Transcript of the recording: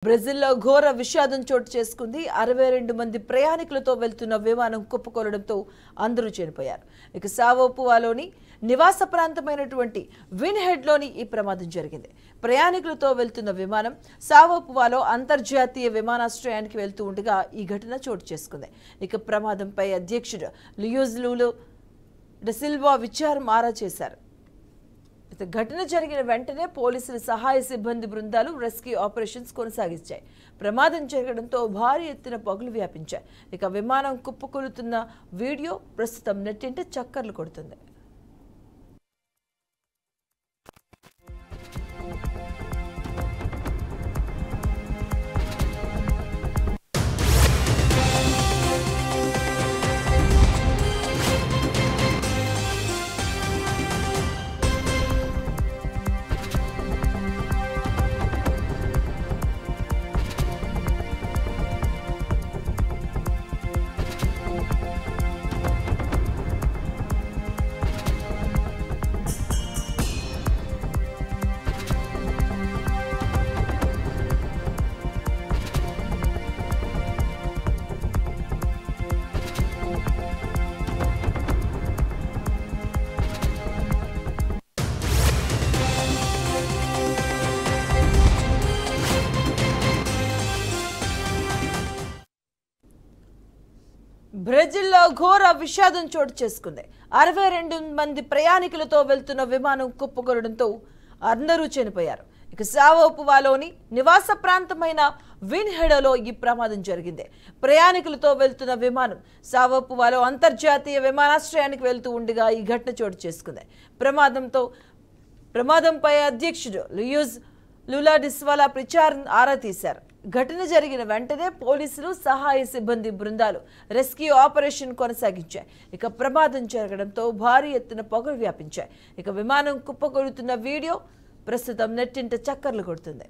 బ్రెజిల్లో ఘోర విషాదం చోటు చేసుకుంది. 62 మంది ప్రయాణికులతో వెళ్తున్న విమానం కుప్పకూలడంతో అందరూ చనిపోయారు. ఇక సావోపువాలోని నివాస ప్రాంతమైనటువంటి విన్హెడ్లోని ఈ ప్రమాదం జరిగింది. ప్రయాణికులతో వెళ్తున్న విమానం సావోపువాలో అంతర్జాతీయ విమానాశ్రయానికి వెళ్తూ ఉండగా ఈ ఘటన చోటు చేసుకుంది. ఇక ప్రమాదంపై అధ్యక్షుడు లుయిజ్ లూలా డా సిల్వా విచారం ఆరా చేశారు. ఘటన జరిగిన వెంటనే పోలీసుల సహాయ సిబ్బంది బృందాలు రెస్క్యూ ఆపరేషన్స్ కొనసాగించాయి. ప్రమాదం జరగడంతో భారీ ఎత్తున పొగలు వ్యాపించాయి. ఇక విమానం కుప్పకూలుతున్న వీడియో ప్రస్తుతం నెట్టింట చక్కర్లు కొడుతుంది. బ్రెజిల్లో ఘోర విషాదం చోటు చేసుకుంది. 62 మంది ప్రయాణికులతో వెళ్తున్న విమానం కుప్పకూలడంతో అందరూ చనిపోయారు. ఇక సావోపువాలోని నివాస ప్రాంతమైన విన్హెడలో ఈ ప్రమాదం జరిగింది. ప్రయాణికులతో వెళ్తున్న విమానం సావోపువాలో అంతర్జాతీయ విమానాశ్రయానికి వెళ్తూ ఉండగా ఈ ఘటన చోటు చేసుకుంది. ప్రమాదంపై అధ్యక్షుడు లుయిజ్ లూలా డా సిల్వా విచారణ ఆరా తీశారు. ఘటన జరిగిన వెంటనే పోలీసులు సహాయ సిబ్బంది బృందాలు రెస్క్యూ ఆపరేషన్ కొనసాగించాయి. ఇక ప్రమాదం జరగడంతో భారీ ఎత్తున పొగలు వ్యాపించాయి. ఇక విమానం కుప్పకూలుతున్న వీడియో ప్రస్తుతం నెట్టింట చక్కర్లు కొడుతుంది.